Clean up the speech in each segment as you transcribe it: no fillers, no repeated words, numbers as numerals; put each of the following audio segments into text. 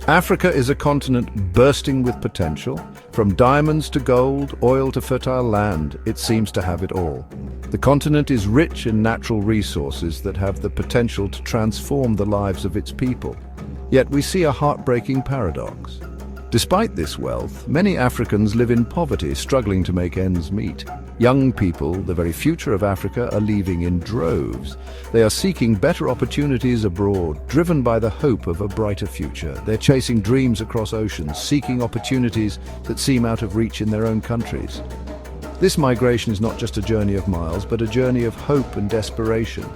Africa is a continent bursting with potential. From diamonds to gold, oil to fertile land, it seems to have it all. The continent is rich in natural resources that have the potential to transform the lives of its people. Yet we see a heartbreaking paradox. Despite this wealth, many Africans live in poverty, struggling to make ends meet. Young people, the very future of Africa, are leaving in droves. They are seeking better opportunities abroad, driven by the hope of a brighter future. They're chasing dreams across oceans, seeking opportunities that seem out of reach in their own countries. This migration is not just a journey of miles, but a journey of hope and desperation.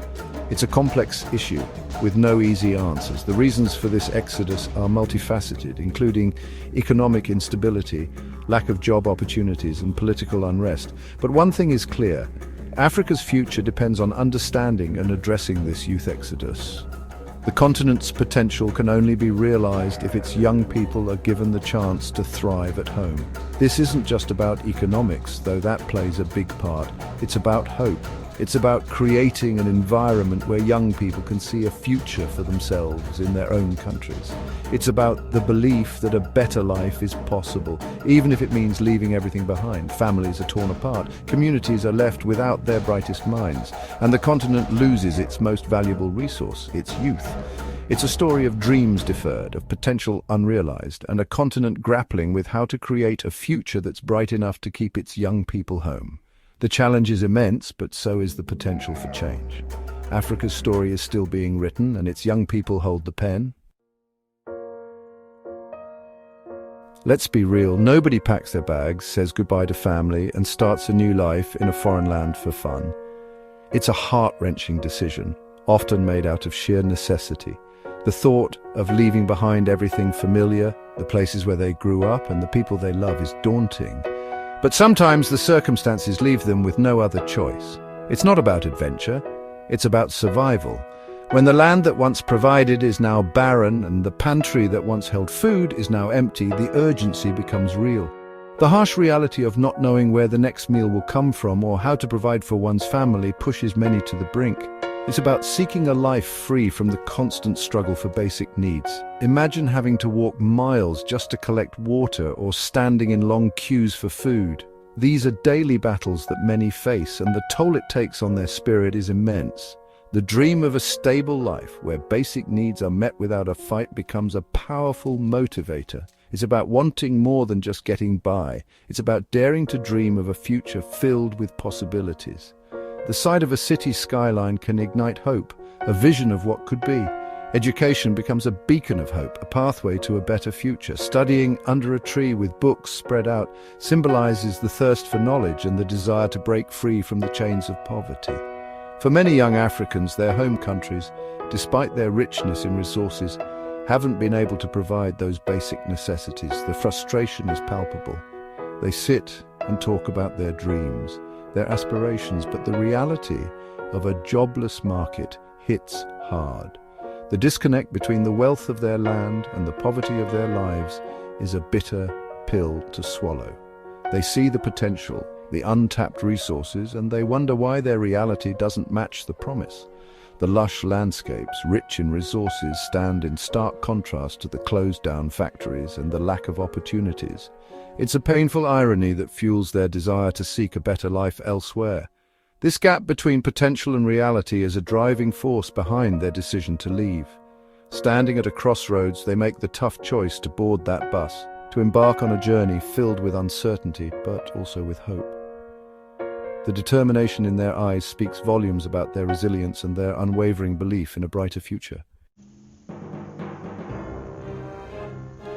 It's a complex issue with no easy answers. The reasons for this exodus are multifaceted, including economic instability, lack of job opportunities, and political unrest. But one thing is clear: Africa's future depends on understanding and addressing this youth exodus. The continent's potential can only be realized if its young people are given the chance to thrive at home. This isn't just about economics, though that plays a big part. It's about hope. It's about creating an environment where young people can see a future for themselves in their own countries. It's about the belief that a better life is possible, even if it means leaving everything behind. Families are torn apart, communities are left without their brightest minds, and the continent loses its most valuable resource, its youth. It's a story of dreams deferred, of potential unrealized, and a continent grappling with how to create a future that's bright enough to keep its young people home. The challenge is immense, but so is the potential for change. Africa's story is still being written, and its young people hold the pen. Let's be real, nobody packs their bags, says goodbye to family, and starts a new life in a foreign land for fun. It's a heart-wrenching decision, often made out of sheer necessity. The thought of leaving behind everything familiar, the places where they grew up, and the people they love is daunting. But sometimes the circumstances leave them with no other choice. It's not about adventure, it's about survival. When the land that once provided is now barren and the pantry that once held food is now empty, the urgency becomes real. The harsh reality of not knowing where the next meal will come from or how to provide for one's family pushes many to the brink. It's about seeking a life free from the constant struggle for basic needs. Imagine having to walk miles just to collect water or standing in long queues for food. These are daily battles that many face, and the toll it takes on their spirit is immense. The dream of a stable life where basic needs are met without a fight becomes a powerful motivator. It's about wanting more than just getting by. It's about daring to dream of a future filled with possibilities. The sight of a city skyline can ignite hope, a vision of what could be. Education becomes a beacon of hope, a pathway to a better future. Studying under a tree with books spread out symbolizes the thirst for knowledge and the desire to break free from the chains of poverty. For many young Africans, their home countries, despite their richness in resources, haven't been able to provide those basic necessities. The frustration is palpable. They sit and talk about their dreams, their aspirations, but the reality of a jobless market hits hard. The disconnect between the wealth of their land and the poverty of their lives is a bitter pill to swallow. They see the potential, the untapped resources, and they wonder why their reality doesn't match the promise. The lush landscapes, rich in resources, stand in stark contrast to the closed-down factories and the lack of opportunities. It's a painful irony that fuels their desire to seek a better life elsewhere. This gap between potential and reality is a driving force behind their decision to leave. Standing at a crossroads, they make the tough choice to board that bus, to embark on a journey filled with uncertainty, but also with hope. The determination in their eyes speaks volumes about their resilience and their unwavering belief in a brighter future.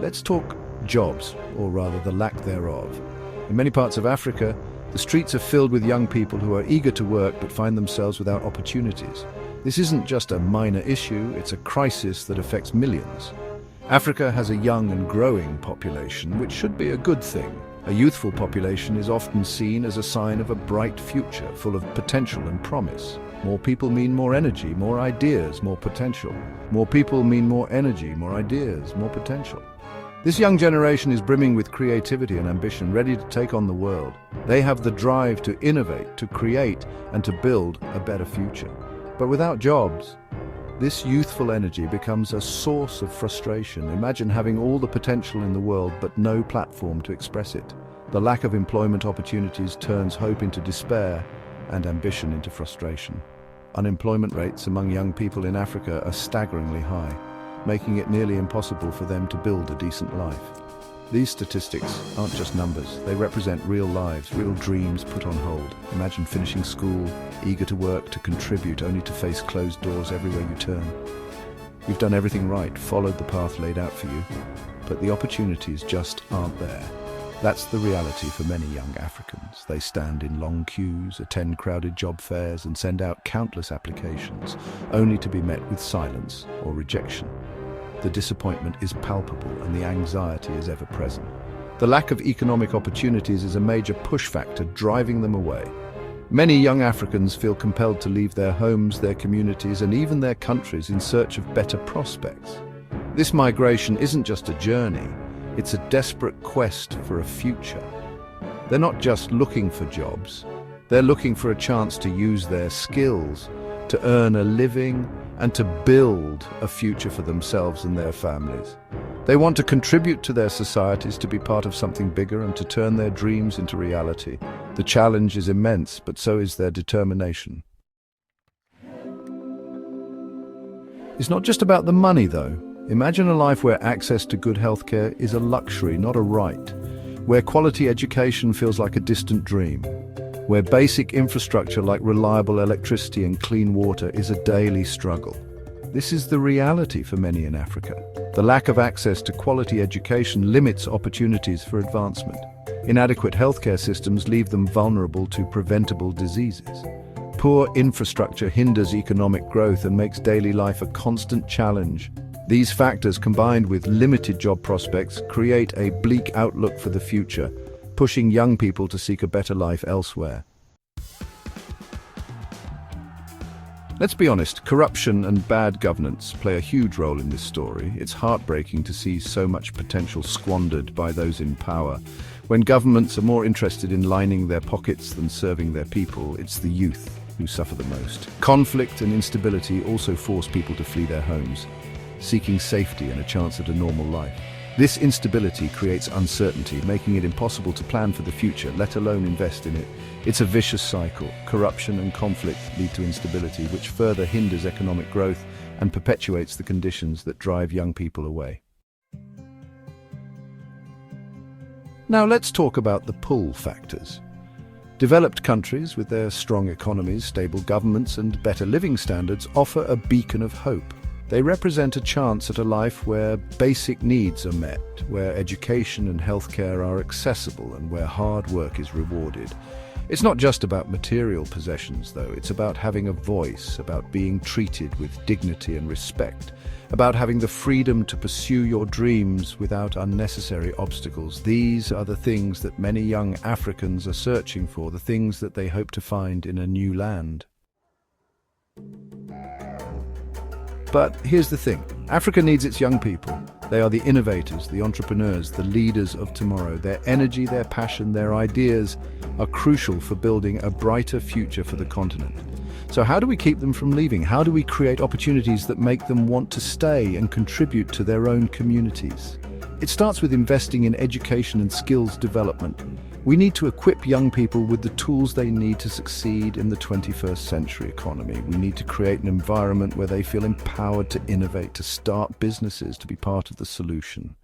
Let's talk jobs, or rather the lack thereof. In many parts of Africa, the streets are filled with young people who are eager to work but find themselves without opportunities. This isn't just a minor issue, it's a crisis that affects millions. Africa has a young and growing population, which should be a good thing. A youthful population is often seen as a sign of a bright future, full of potential and promise. More people mean more energy, more ideas, more potential. More people mean more energy, more ideas, more potential. This young generation is brimming with creativity and ambition, ready to take on the world. They have the drive to innovate, to create, and to build a better future. But without jobs, This youthful energy becomes a source of frustration. Imagine having all the potential in the world but no platform to express it. The lack of employment opportunities turns hope into despair and ambition into frustration. Unemployment rates among young people in Africa are staggeringly high, making it nearly impossible for them to build a decent life. These statistics aren't just numbers, they represent real lives, real dreams put on hold. Imagine finishing school, eager to work, to contribute, only to face closed doors everywhere you turn. You've done everything right, followed the path laid out for you, but the opportunities just aren't there. That's the reality for many young Africans. They stand in long queues, attend crowded job fairs, and send out countless applications, only to be met with silence or rejection. The disappointment is palpable and the anxiety is ever present. The lack of economic opportunities is a major push factor driving them away. Many young Africans feel compelled to leave their homes, their communities, and even their countries in search of better prospects. This migration isn't just a journey, it's a desperate quest for a future. They're not just looking for jobs, they're looking for a chance to use their skills, to earn a living, and to build a future for themselves and their families. They want to contribute to their societies, to be part of something bigger, and to turn their dreams into reality. The challenge is immense, but so is their determination. It's not just about the money, though. Imagine a life where access to good healthcare is a luxury, not a right, where quality education feels like a distant dream, where basic infrastructure like reliable electricity and clean water is a daily struggle. This is the reality for many in Africa. The lack of access to quality education limits opportunities for advancement. Inadequate healthcare systems leave them vulnerable to preventable diseases. Poor infrastructure hinders economic growth and makes daily life a constant challenge. These factors, combined with limited job prospects, create a bleak outlook for the future, pushing young people to seek a better life elsewhere. Let's be honest, corruption and bad governance play a huge role in this story. It's heartbreaking to see so much potential squandered by those in power. When governments are more interested in lining their pockets than serving their people, it's the youth who suffer the most. Conflict and instability also force people to flee their homes, seeking safety and a chance at a normal life. This instability creates uncertainty, making it impossible to plan for the future, let alone invest in it. It's a vicious cycle. Corruption and conflict lead to instability, which further hinders economic growth and perpetuates the conditions that drive young people away. Now let's talk about the pull factors. Developed countries, with their strong economies, stable governments, and better living standards, offer a beacon of hope. They represent a chance at a life where basic needs are met, where education and healthcare are accessible, and where hard work is rewarded. It's not just about material possessions, though. It's about having a voice, about being treated with dignity and respect, about having the freedom to pursue your dreams without unnecessary obstacles. These are the things that many young Africans are searching for, the things that they hope to find in a new land. But here's the thing. Africa needs its young people. They are the innovators, the entrepreneurs, the leaders of tomorrow. Their energy, their passion, their ideas are crucial for building a brighter future for the continent. So how do we keep them from leaving? How do we create opportunities that make them want to stay and contribute to their own communities? It starts with investing in education and skills development. We need to equip young people with the tools they need to succeed in the 21st century economy. We need to create an environment where they feel empowered to innovate, to start businesses, to be part of the solution.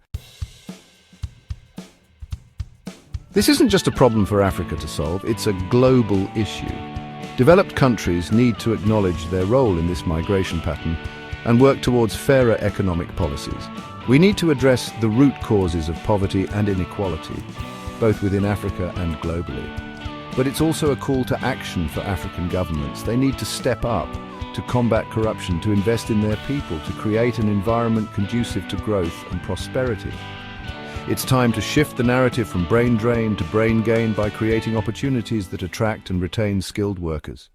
This isn't just a problem for Africa to solve, it's a global issue. Developed countries need to acknowledge their role in this migration pattern and work towards fairer economic policies. We need to address the root causes of poverty and inequality, both within Africa and globally. But it's also a call to action for African governments. They need to step up to combat corruption, to invest in their people, to create an environment conducive to growth and prosperity. It's time to shift the narrative from brain drain to brain gain by creating opportunities that attract and retain skilled workers.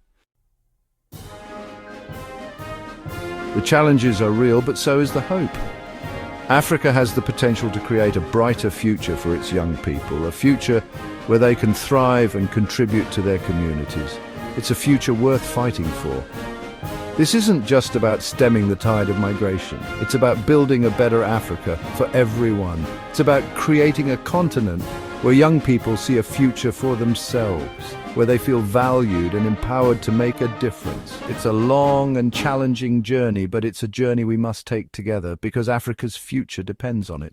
The challenges are real, but so is the hope. Africa has the potential to create a brighter future for its young people, a future where they can thrive and contribute to their communities. It's a future worth fighting for. This isn't just about stemming the tide of migration. It's about building a better Africa for everyone. It's about creating a continent where young people see a future for themselves, where they feel valued and empowered to make a difference. It's a long and challenging journey, but it's a journey we must take together because Africa's future depends on it.